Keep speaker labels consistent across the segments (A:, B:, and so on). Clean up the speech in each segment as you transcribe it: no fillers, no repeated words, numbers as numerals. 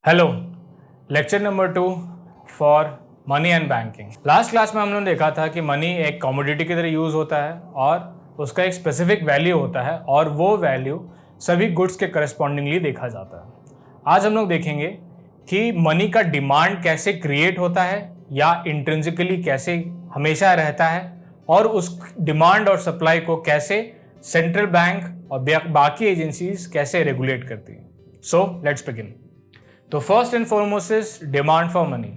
A: Hello, lecture number 2 for money and banking. Last class में हम लोगों ने देखा था कि मनी एक कमोडिटी की तरह यूज़ होता है और उसका एक स्पेसिफिक वैल्यू होता है और वो वैल्यू सभी गुड्स के करस्पॉन्डिंगली देखा जाता है। आज हम लोग देखेंगे कि मनी का डिमांड कैसे क्रिएट होता है या इंट्रिंसिकली कैसे हमेशा रहता है और उस डिमांड और सप्लाई को कैसे सेंट्रल बैंक और बाकी एजेंसीज कैसे रेगुलेट करती हैं। So let's begin. तो first and foremost is demand for money.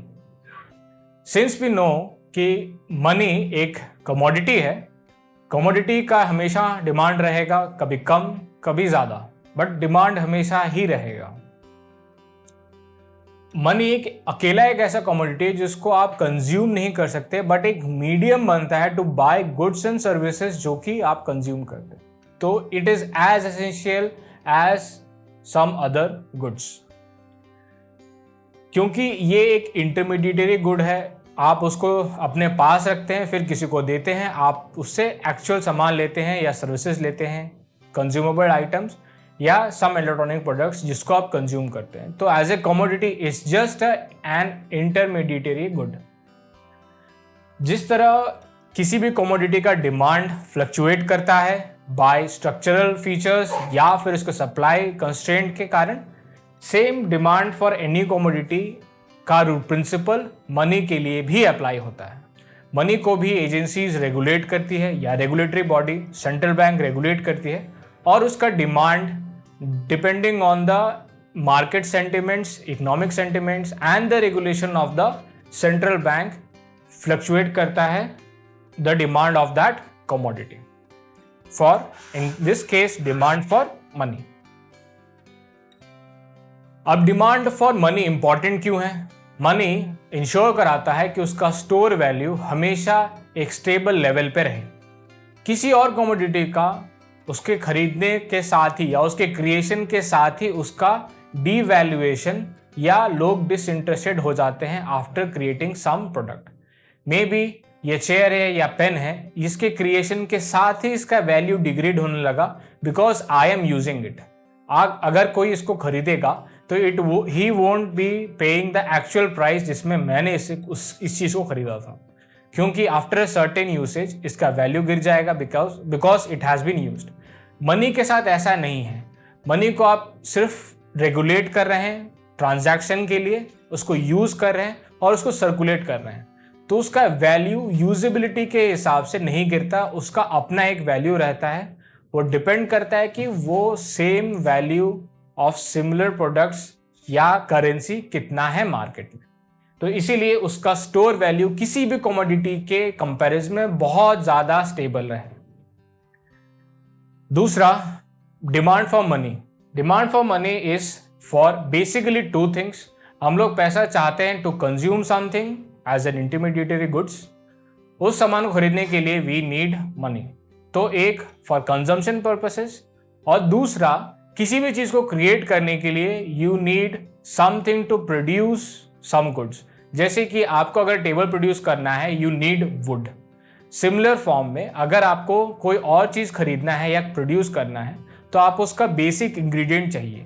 A: Since we know कि मनी एक कमोडिटी है, कमोडिटी का हमेशा डिमांड रहेगा, कभी कम कभी ज़्यादा, बट डिमांड हमेशा ही रहेगा। मनी एक अकेला एक ऐसा कमोडिटी है जिसको आप कंज्यूम नहीं कर सकते, बट एक मीडियम बनता है to buy goods and services जो कि आप कंज्यूम करते हैं। तो it is as essential as some other goods. क्योंकि ये एक इंटरमीडिएटरी गुड है, आप उसको अपने पास रखते हैं, फिर किसी को देते हैं, आप उससे एक्चुअल सामान लेते हैं या सर्विसेज लेते हैं, कंज्यूमेबल आइटम्स या सम इलेक्ट्रॉनिक प्रोडक्ट्स जिसको आप कंज्यूम करते हैं। तो as a commodity is just an intermediary good. जिस तरह किसी भी कमोडिटी का डिमांड फ्लक्चुएट करता है बाय स्ट्रक्चरल फीचर्स या फिर उसके सप्लाई कंस्ट्रेंट के कारण, same demand for any commodity का प्रिंसिपल मनी के लिए भी अप्लाई होता है। मनी को भी एजेंसीज रेगुलेट करती है या regulatory body central bank regulate करती है और उसका demand depending on the market sentiments, economic sentiments and the regulation of the central bank fluctuate करता है the demand of that commodity, for in this case demand for money. अब demand for money important क्यों है? Money ensure कराता है कि उसका store value हमेशा एक स्टेबल लेवल पे रहे। किसी और कमोडिटी का उसके खरीदने के साथ ही या उसके क्रिएशन के साथ ही उसका डीवैल्यूएशन या लोग डिसइंटरेस्टेड हो जाते हैं after creating some product. Maybe ये चेयर है या पेन है, इसके क्रिएशन के साथ ही इसका वैल्यू डिग्रेड होने लगा because I am using it. अगर कोई इसको खरीदेगा तो he won't be paying the actual price जिसमें मैंने इस चीज़ को खरीदा था, क्योंकि आफ्टर अ सर्टेन यूसेज इसका वैल्यू गिर जाएगा because it has been used. Money के साथ ऐसा नहीं है। मनी को आप सिर्फ रेगुलेट कर रहे हैं ट्रांजैक्शन के लिए, उसको यूज़ कर रहे हैं और उसको सर्कुलेट कर रहे हैं, तो उसका वैल्यू यूजेबिलिटी के हिसाब से नहीं गिरता, उसका अपना एक वैल्यू रहता है। वो डिपेंड करता है कि वो same value of similar products या करेंसी कितना है मार्केट में। तो इसीलिए उसका स्टोर वैल्यू किसी भी कमोडिटी के कंपैरिजन में बहुत ज़्यादा स्टेबल रहे। दूसरा, demand for money. Demand for money is for basically two things. हम लोग पैसा चाहते हैं to consume something as an intermediary goods. उस सामान को खरीदने के लिए वी नीड मनी। तो एक फॉर कंजम्पशन पर्पसेस और दूसरा किसी भी चीज़ को क्रिएट करने के लिए you need something to produce some goods. जैसे कि आपको अगर टेबल प्रोड्यूस करना है you need wood. Similar form में अगर आपको कोई और चीज़ खरीदना है या प्रोड्यूस करना है तो आप उसका बेसिक इंग्रेडिएंट चाहिए,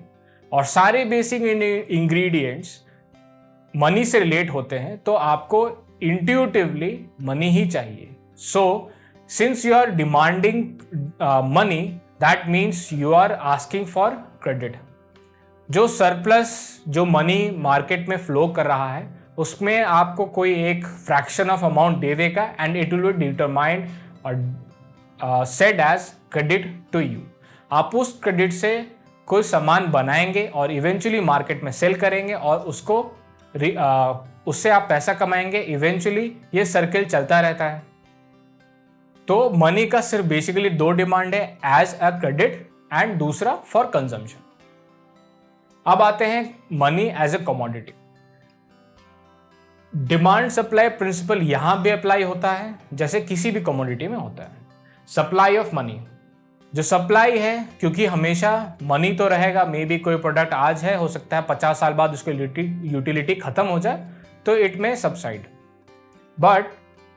A: और सारे बेसिक इंग्रेडिएंट्स मनी से रिलेट होते हैं, तो आपको इंट्यूटिवली मनी ही चाहिए। So since you are demanding money, that means you are asking for credit. जो सरप्लस जो मनी मार्केट में फ्लो कर रहा है उसमें आपको कोई एक फ्रैक्शन ऑफ अमाउंट दे देगा and it will be determined और said as credit to you. आप उस क्रेडिट से कोई सामान बनाएंगे और इवेंचुअली मार्केट में सेल करेंगे और उसको उससे आप पैसा कमाएंगे। इवेंचुअली ये सर्किल चलता रहता है। तो मनी का सिर्फ बेसिकली दो डिमांड है, एज अ क्रेडिट एंड दूसरा फॉर कंजम्पशन। अब आते हैं money as a commodity. Demand supply principle यहां भी अप्लाई होता है जैसे किसी भी कमोडिटी में होता है। सप्लाई ऑफ मनी, जो सप्लाई है, क्योंकि हमेशा मनी तो रहेगा। मे बी कोई प्रोडक्ट आज है, हो सकता है 50 साल बाद उसकी यूटिलिटी खत्म हो जाए तो इट में सबसाइड, बट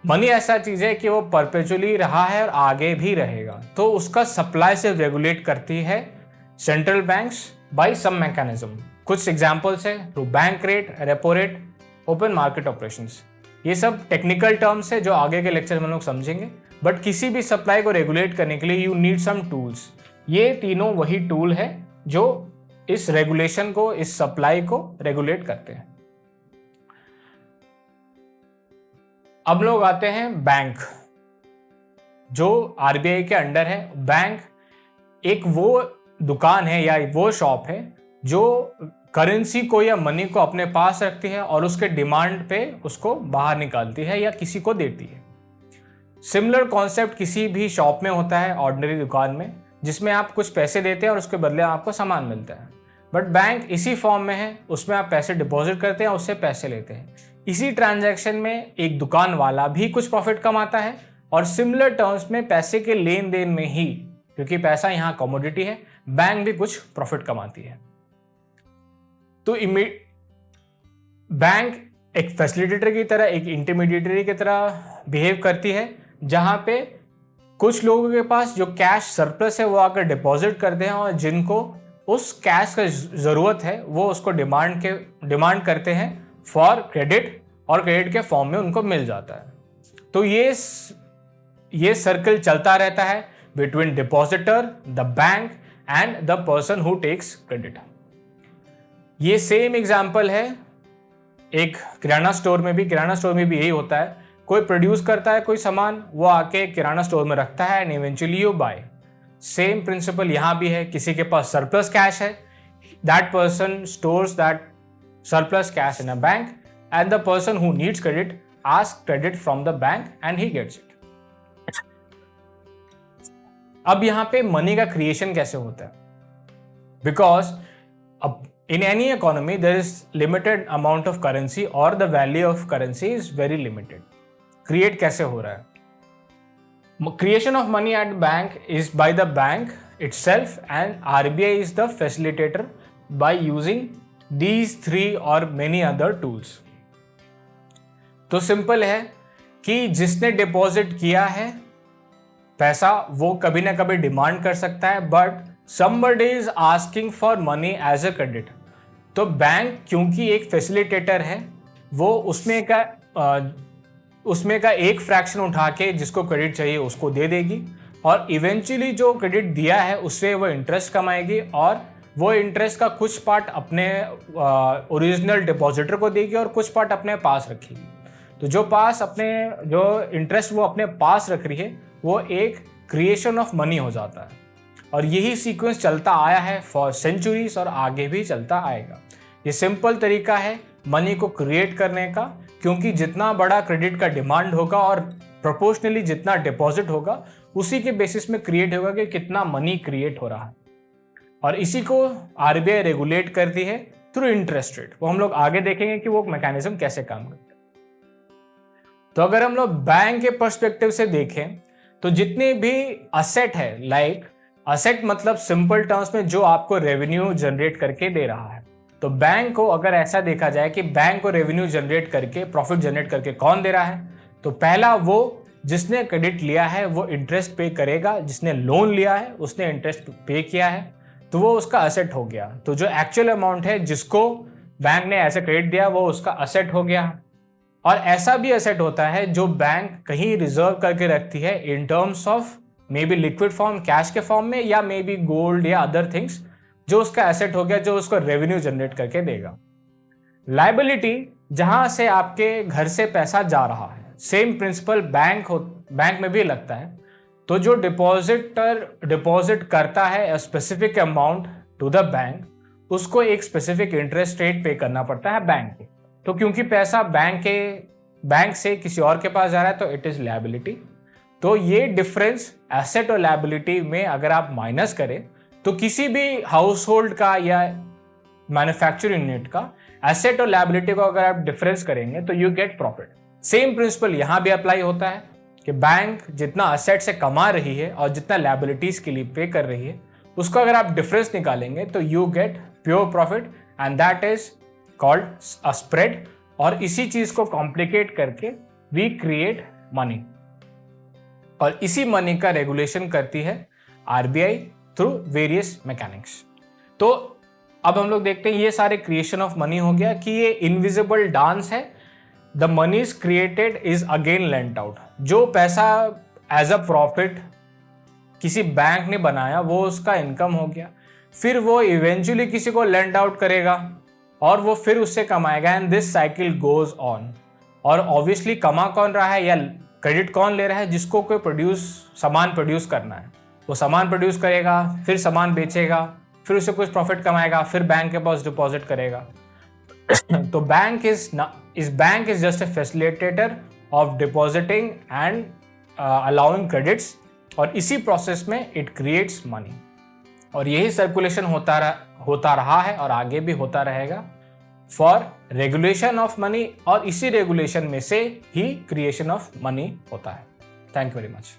A: मनी ऐसा चीज है कि वो परपेचुअली रहा है और आगे भी रहेगा। तो उसका सप्लाई से रेगुलेट करती है सेंट्रल बैंक्स बाय सम मैकेनिज्म। कुछ एग्जाम्पल्स है through bank rate, repo rate, open market operations. ये सब टेक्निकल टर्म्स है जो आगे के लेक्चर में हम लोग समझेंगे, बट किसी भी सप्लाई को रेगुलेट करने के लिए यू नीड सम टूल्स। ये तीनों वही टूल है जो इस रेगुलेशन को, इस सप्लाई को रेगुलेट करते हैं। अब लोग आते हैं बैंक, जो आरबीआई के अंडर है। बैंक एक वो दुकान है या वो शॉप है जो करेंसी को या मनी को अपने पास रखती है और उसके डिमांड पे उसको बाहर निकालती है या किसी को देती है। सिमिलर कॉन्सेप्ट किसी भी शॉप में होता है, ऑर्डिनरी दुकान में, जिसमें आप कुछ पैसे देते हैं और उसके बदले आपको सामान मिलता है। बट बैंक इसी फॉर्म में है, उसमें आप पैसे डिपॉजिट करते हैं, उससे पैसे लेते हैं। इसी ट्रांजैक्शन में एक दुकान वाला भी कुछ प्रॉफिट कमाता है और सिमिलर टर्म्स में पैसे के लेन देन में ही, क्योंकि पैसा यहाँ कमोडिटी है, बैंक भी कुछ प्रॉफिट कमाती है। तो बैंक एक फैसिलिटेटर की तरह, एक इंटरमीडिएटरी की तरह बिहेव करती है, जहां पे कुछ लोगों के पास जो कैश सरप्लस है वो आकर डिपॉजिट करते हैं और जिनको उस कैश का जरूरत है वो उसको डिमांड करते हैं फॉर क्रेडिट, और क्रेडिट के फॉर्म में उनको मिल जाता है। तो ये सर्कल चलता रहता है between depositor, the bank and the person who tax credit. ये सेम एग्जाम्पल है एक किराना स्टोर में भी यही होता है। कोई प्रोड्यूस करता है कोई सामान, वो आके किराना स्टोर में रखता है and eventually you buy. Same principle यहाँ भी है। किसी के पास सरप्लस कैश है, that person stores that surplus cash in a bank and the person who needs credit asks credit from the bank and he gets it. अब यहां पे मनी का क्रिएशन कैसे होता है? Because in any economy there is limited amount of currency or the value of currency is very limited. Create कैसे हो रहा है? Creation of money at bank is by the bank itself and RBI is the facilitator by using these three or many other tools. तो simple है कि जिसने deposit किया है पैसा वो कभी ना कभी डिमांड कर सकता है, but somebody is asking for money as a credit. तो बैंक क्योंकि एक फैसिलिटेटर है, वो उसमें का एक फ्रैक्शन उठा के जिसको क्रेडिट चाहिए उसको दे देगी और इवेंचुअली जो क्रेडिट दिया है उससे वो इंटरेस्ट कमाएगी और वो इंटरेस्ट का कुछ पार्ट अपने ओरिजिनल डिपॉजिटर को देगी और कुछ पार्ट अपने पास रखेगी। तो जो इंटरेस्ट वो अपने पास रख रही है वो एक क्रिएशन ऑफ मनी हो जाता है। और यही सीक्वेंस चलता आया है फॉर सेंचुरीज और आगे भी चलता आएगा। ये सिंपल तरीका है मनी को क्रिएट करने का, क्योंकि जितना बड़ा क्रेडिट का डिमांड होगा और प्रोपोर्शनली जितना डिपॉजिट होगा उसी के बेसिस में क्रिएट होगा कि कितना मनी क्रिएट हो रहा है। और इसी को आरबीआई रेगुलेट करती है थ्रू इंटरेस्ट रेट। वो हम लोग आगे देखेंगे कि वो मैकेनिज्म कैसे काम करता है। तो अगर हम लोग बैंक के पर्सपेक्टिव से देखें तो जितने भी असेट है, लाइक असेट मतलब सिंपल टर्म्स में जो आपको रेवेन्यू जनरेट करके दे रहा है। तो बैंक को अगर ऐसा देखा जाए कि बैंक को रेवेन्यू जनरेट करके, प्रॉफिट जनरेट करके कौन दे रहा है, तो पहला वो जिसने क्रेडिट लिया है वो इंटरेस्ट पे करेगा, जिसने लोन लिया है उसने इंटरेस्ट पे किया है, तो वो उसका असेट हो गया। तो जो एक्चुअल अमाउंट है जिसको बैंक ने ऐसे क्रेडिट दिया वो उसका असेट हो गया। और ऐसा भी असेट होता है जो बैंक कहीं रिजर्व करके रखती है in terms of may be liquid form, cash के फॉर्म में, या मे बी गोल्ड या अदर थिंग्स, जो उसका एसेट हो गया, जो उसको रेवेन्यू जनरेट करके देगा। लायबिलिटी, जहां से आपके घर से पैसा जा रहा है, सेम प्रिंसिपल बैंक में भी लगता है। तो जो डिपॉजिटर डिपॉजिट करता है specific amount to the bank, उसको एक स्पेसिफिक इंटरेस्ट रेट पे करना पड़ता है बैंक को। तो क्योंकि पैसा बैंक से किसी और के पास जा रहा है तो इट इज लायबिलिटी। तो ये डिफरेंस एसेट और लायबिलिटी में अगर आप माइनस करें तो किसी भी हाउस होल्ड का या मैन्युफैक्चरिंग यूनिट का एसेट और लायबिलिटी को अगर आप डिफरेंस करेंगे तो you get profit. Same principle यहां भी अप्लाई होता है कि बैंक जितना असेट से कमा रही है और जितना लायबिलिटीज के लिए पे कर रही है, उसको अगर आप डिफरेंस निकालेंगे तो you get pure profit and that is called a spread. और इसी चीज को कॉम्प्लिकेट करके वी क्रिएट मनी, और इसी मनी का रेगुलेशन करती है आरबीआई थ्रू वेरियस मैकेनिक्स। तो अब हम लोग देखते हैं ये सारे क्रिएशन ऑफ मनी हो गया कि ये इनविजिबल डांस है। The money is created is again lent out. जो पैसा एज अ प्रॉफिट किसी बैंक ने बनाया वो उसका इनकम हो गया, फिर वो इवेंचुअली किसी को लेंट आउट करेगा और वो फिर उससे कमाएगा, and this cycle goes on. और ऑब्वियसली कमा कौन रहा है या क्रेडिट कौन ले रहा है? जिसको कोई सामान प्रोड्यूस करना है, वो सामान प्रोड्यूस करेगा, फिर सामान बेचेगा, फिर उससे कुछ प्रॉफिट कमाएगा, फिर बैंक के पास डिपॉजिट करेगा। तो bank is just a facilitator of depositing and allowing credits, और इसी प्रोसेस में इट क्रिएट्स मनी। और यही सर्कुलेशन होता रहा है और आगे भी होता रहेगा फॉर रेगुलेशन ऑफ मनी, और इसी रेगुलेशन में से ही क्रिएशन ऑफ मनी होता है। Thank you very much.